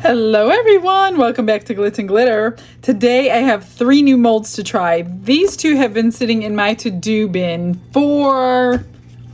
Hello everyone, welcome back to Glitz and Glitter. Today I have 3 new molds to try. These 2 have been sitting in my to-do bin for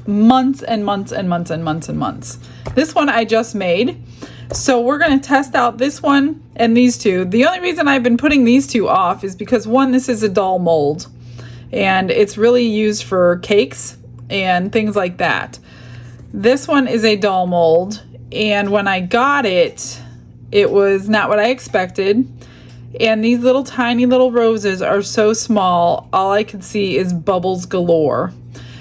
months and months and months and months and months. This one I just made. So we're going to test out this one and these 2. The only reason I've been putting these 2 off is because one, this is a doll mold and it's really used for cakes and things like that. This one is a doll mold, and when I got it, it was not what I expected, and these little tiny little roses are so small, all I could see is bubbles galore.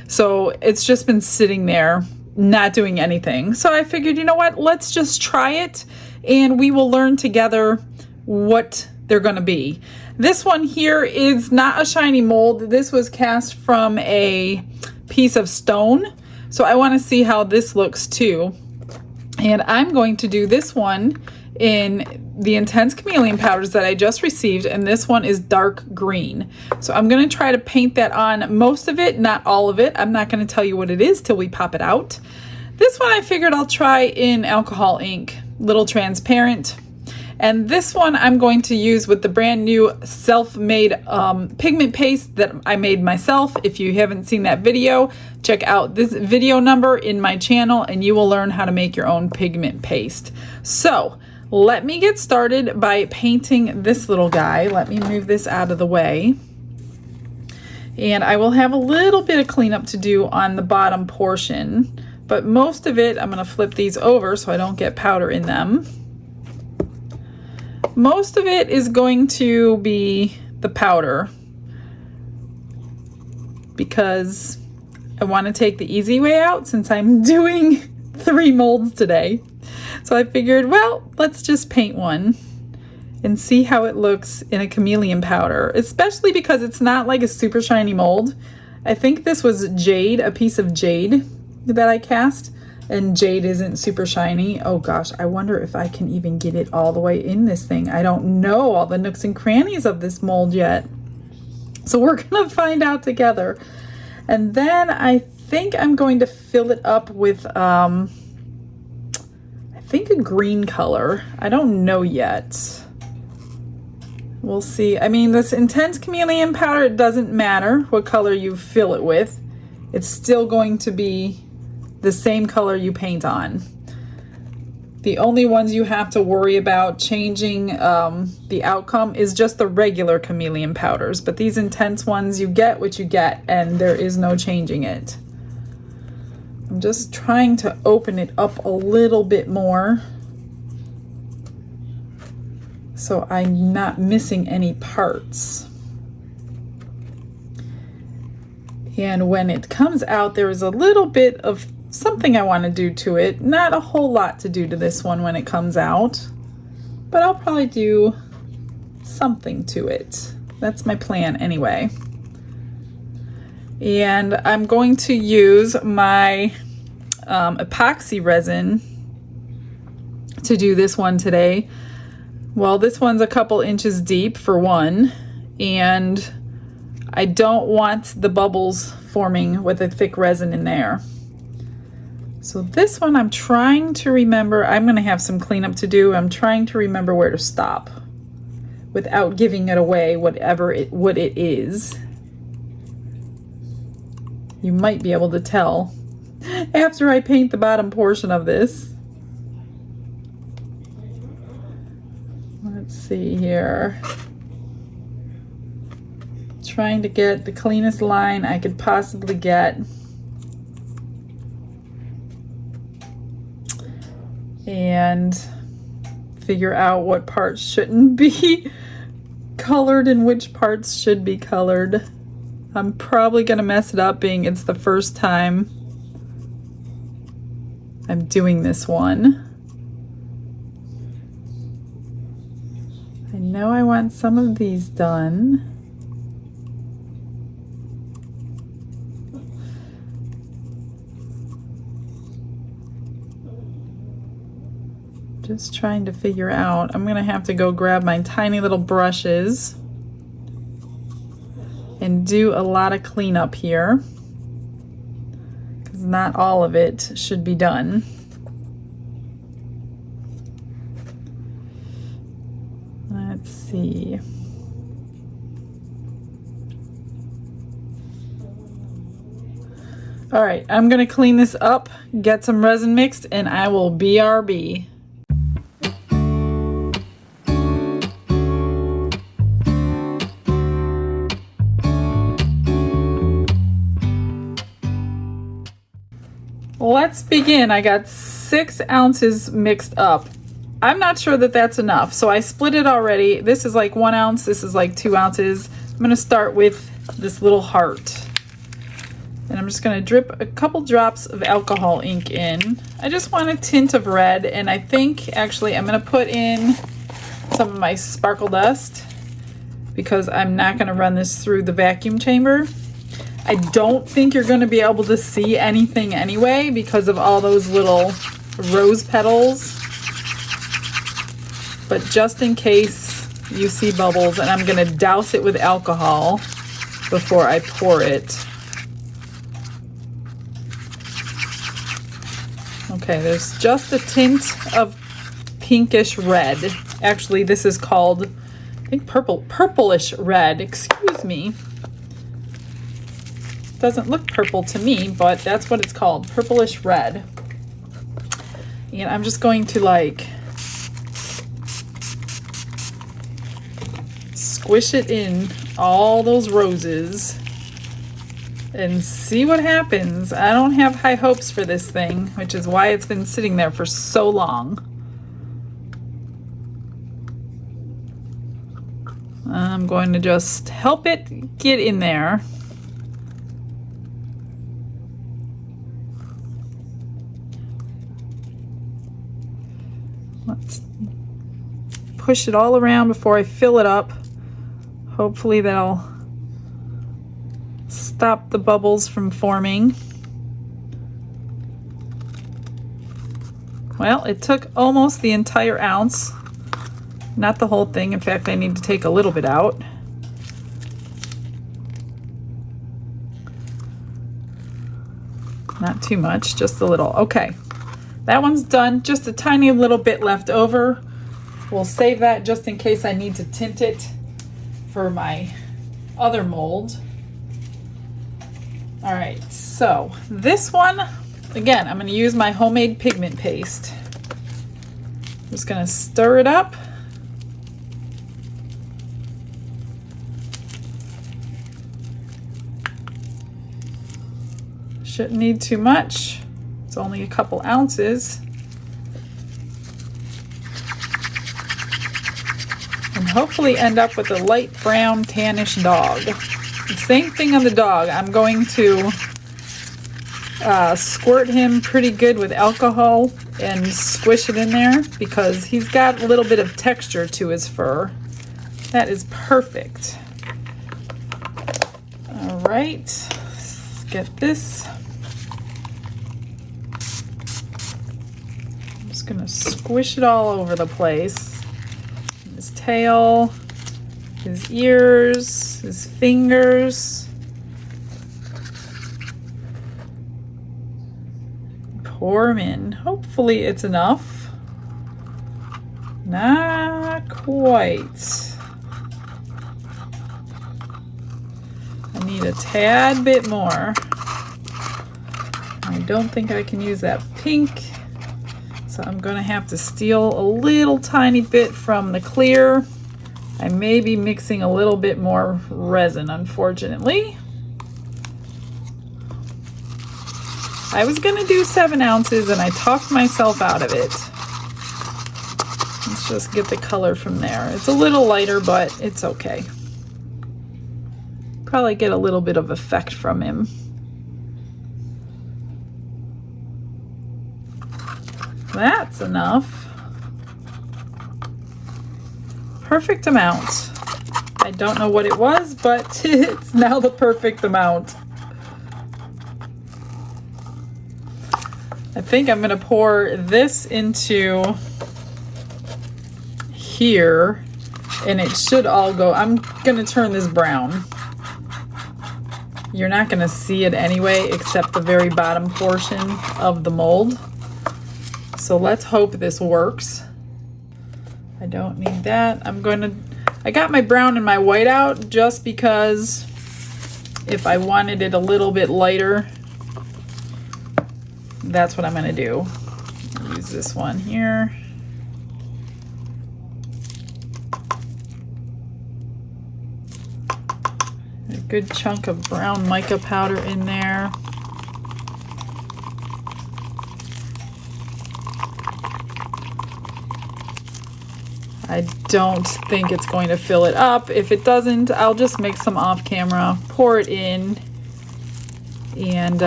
So it's just been sitting there not doing anything. So I figured, you know what, let's just try it and we will learn together what they're going to be. This one here is not a shiny mold. This was cast from a piece of stone, so I want to see how this looks too. And I'm going to do this one in the Intense Chameleon powders that I just received, and this one is dark green. So I'm going to try to paint that on most of it, not all of it. I'm not going to tell you what it is till we pop it out. This one I figured I'll try in alcohol ink, little transparent. And this one I'm going to use with the brand new self-made pigment paste that I made myself. If you haven't seen that video, check out this video number in my channel and you will learn how to make your own pigment paste. So let me get started by painting this little guy. Let me move this out of the way. And I will have a little bit of cleanup to do on the bottom portion, but most of it, I'm going to flip these over so I don't get powder in them. Most of it is going to be the powder because I want to take the easy way out since I'm doing 3 molds today. So I figured, well, let's just paint one and see how it looks in a chameleon powder, especially because it's not like a super shiny mold. I think this was jade, a piece of jade that I cast, and jade isn't super shiny. Oh gosh, I wonder if I can even get it all the way in this thing. I don't know all the nooks and crannies of this mold yet. So we're gonna find out together. And then I think I'm going to fill it up with, I think a green color. I don't know yet. We'll see. I mean, this Intense Chameleon powder, it doesn't matter what color you fill it with. It's still going to be the same color you paint on. The only ones you have to worry about changing the outcome is just the regular chameleon powders, but these intense ones, you get what you get and there is no changing it. I'm just trying to open it up a little bit more so I'm not missing any parts. And when it comes out, there is a little bit of something I want to do to it. Not a whole lot to do to this one when it comes out, but I'll probably do something to it. That's my plan anyway. And I'm going to use my epoxy resin to do this one today. Well, this one's a couple inches deep for one, and I don't want the bubbles forming with a thick resin in there. So this one I'm trying to remember, I'm going to have some cleanup to do. I'm trying to remember where to stop without giving it away, what it is. You might be able to tell after I paint the bottom portion of this. Let's see here. Trying to get the cleanest line I could possibly get. And figure out what parts shouldn't be colored and which parts should be colored. I'm probably gonna mess it up being it's the first time I'm doing this one. I know I want some of these done. Just trying to figure out. I'm gonna have to go grab my tiny little brushes and do a lot of cleanup here, because not all of it should be done. Let's see. All right, I'm gonna clean this up, get some resin mixed, and I will BRB. Let's begin. I got 6 ounces mixed up. I'm not sure that that's enough, so I split it already. This is like 1 ounce, this is like 2 ounces. I'm gonna start with this little heart. And I'm just gonna drip a couple drops of alcohol ink in. I just want a tint of red, and I think actually I'm gonna put in some of my sparkle dust because I'm not gonna run this through the vacuum chamber. I don't think you're gonna be able to see anything anyway because of all those little rose petals. But just in case you see bubbles, and I'm gonna douse it with alcohol before I pour it. Okay, there's just a tint of pinkish red. Actually, this is called, I think, purplish red, excuse me. Doesn't look purple to me, but that's what it's called, purplish red. And I'm just going to like squish it in all those roses and see what happens. I don't have high hopes for this thing, which is why it's been sitting there for so long. I'm going to just help it get in there. Let's push it all around before I fill it up. Hopefully that'll stop the bubbles from forming. Well, it took almost the entire ounce. Not the whole thing. In fact, I need to take a little bit out. Not too much, just a little. Okay. That one's done. Just a tiny little bit left over. We'll save that just in case I need to tint it for my other mold. All right, so this one, again, I'm going to use my homemade pigment paste. I'm just going to stir it up. Shouldn't need too much. It's only a couple ounces. And hopefully end up with a light brown tannish dog. The same thing on the dog. I'm going to squirt him pretty good with alcohol and squish it in there because he's got a little bit of texture to his fur. That is perfect. All right, let's get this. I'm just gonna squish it all over the place. His tail, his ears, his fingers. Pour them in. Hopefully it's enough. Not quite. I need a tad bit more. I don't think I can use that pink, so I'm going to have to steal a little tiny bit from the clear. I may be mixing a little bit more resin, unfortunately. I was going to do 7 ounces and I talked myself out of it. Let's just get the color from there. It's a little lighter, but it's okay. Probably get a little bit of effect from him. That's enough. Perfect amount. I don't know what it was, but it's now the perfect amount. I think I'm gonna pour this into here and it should all go. I'm gonna turn this brown. You're not gonna see it anyway, except the very bottom portion of the mold. So let's hope this works. I don't need that. I got my brown and my white out just because if I wanted it a little bit lighter, that's what I'm gonna do. Use this one here. A good chunk of brown mica powder in there. I don't think it's going to fill it up. If it doesn't, I'll just make some off camera, pour it in, and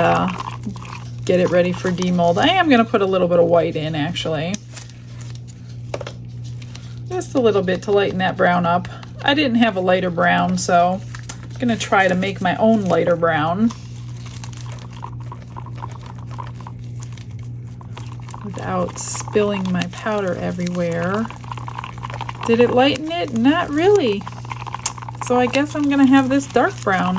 get it ready for demold. I am going to put a little bit of white in, actually. Just a little bit to lighten that brown up. I didn't have a lighter brown, so I'm going to try to make my own lighter brown without spilling my powder everywhere. Did it lighten it? Not really. So I guess I'm gonna have this dark brown.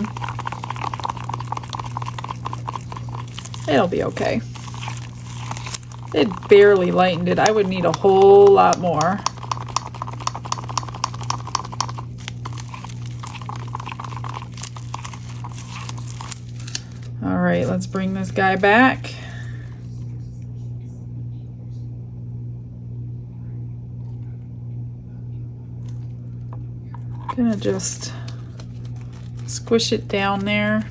It'll be okay. It barely lightened it. I would need a whole lot more. All right, let's bring this guy back. Gonna just squish it down there.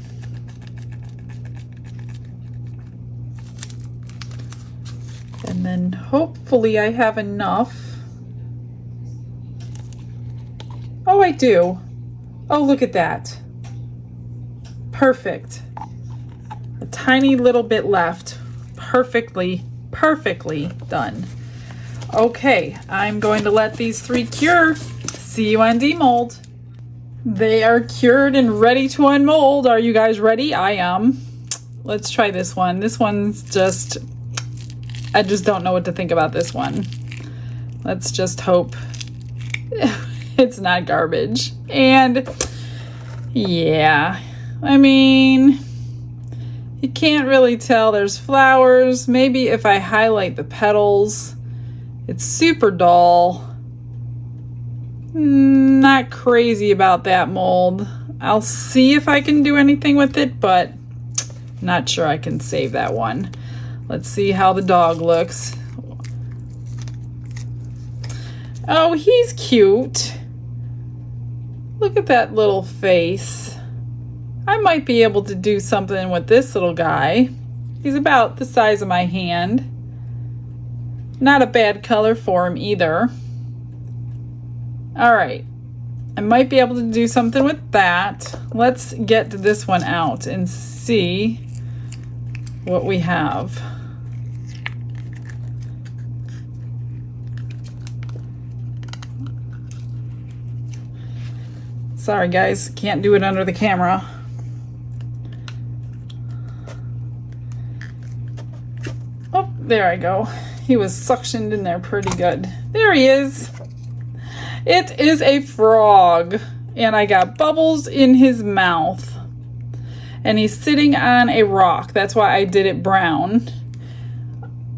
And then hopefully I have enough. Oh, I do. Oh, look at that. Perfect. A tiny little bit left. Perfectly done. Okay, I'm going to let these 3 cure. See you on demold. They are cured and ready to unmold. Are you guys ready? I am. Let's try this one. This one's just, I just don't know what to think about this one. Let's just hope it's not garbage. And yeah, I mean, you can't really tell. There's flowers. Maybe if I highlight the petals, it's super dull. Not crazy about that mold. I'll see if I can do anything with it, but not sure I can save that one. Let's see how the dog looks. Oh, he's cute. Look at that little face. I might be able to do something with this little guy. He's about the size of my hand. Not a bad color for him either. All right, I might be able to do something with that. Let's get this one out and see what we have. Sorry guys, can't do it under the camera. Oh, there I go. He was suctioned in there pretty good. There he is. It is a frog, and I got bubbles in his mouth, and he's sitting on a rock. That's why I did it brown.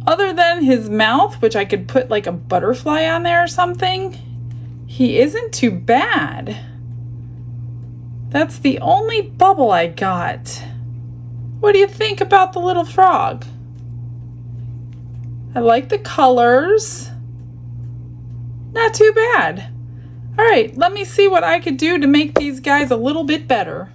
Other than his mouth, which I could put like a butterfly on there or something, he isn't too bad. That's the only bubble I got. What do you think about the little frog? I like the colors. Not too bad. All right, let me see what I could do to make these guys a little bit better.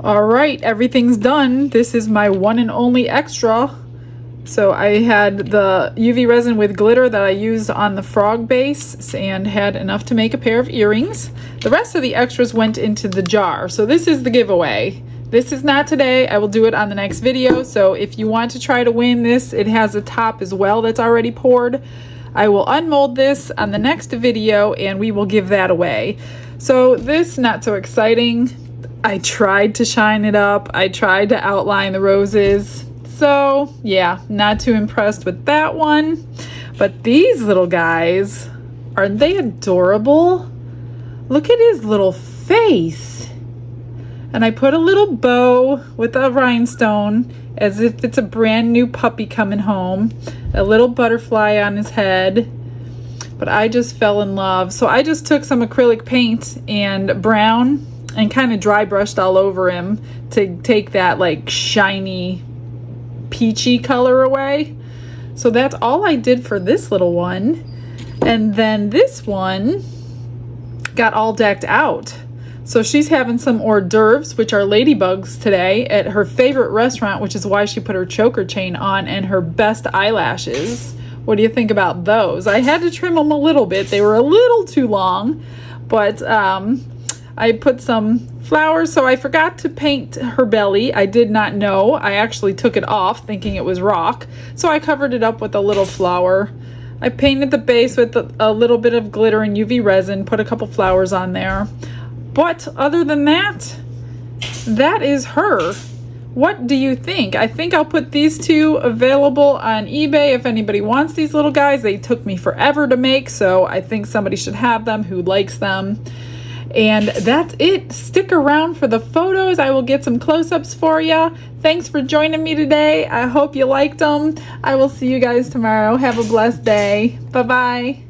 All right, everything's done. This is my one and only extra. So I had the UV resin with glitter that I used on the frog base and had enough to make a pair of earrings. The rest of the extras went into the jar. So this is the giveaway. This is not today. I will do it on the next video. So if you want to try to win this, it has a top as well that's already poured. I will unmold this on the next video and we will give that away. So this, not so exciting. I tried to shine it up. I tried to outline the roses. So yeah, not too impressed with that one. But these little guys, aren't they adorable? Look at his little face. And I put a little bow with a rhinestone as if it's a brand new puppy coming home. A little butterfly on his head. But I just fell in love. So I just took some acrylic paint and brown and kind of dry brushed all over him to take that like shiny peachy color away. So that's all I did for this little one. And then this one got all decked out. So she's having some hors d'oeuvres, which are ladybugs today, at her favorite restaurant, which is why she put her choker chain on and her best eyelashes. What do you think about those? I had to trim them a little bit. They were a little too long, but I put some flowers, so I forgot to paint her belly. I did not know. I actually took it off thinking it was rock, so I covered it up with a little flower. I painted the base with a little bit of glitter and UV resin, put a couple flowers on there. But other than that, that is her. What do you think? I think I'll put these two available on eBay if anybody wants these little guys. They took me forever to make, so I think somebody should have them who likes them. And that's it. Stick around for the photos. I will get some close-ups for you. Thanks for joining me today. I hope you liked them. I will see you guys tomorrow. Have a blessed day. Bye-bye.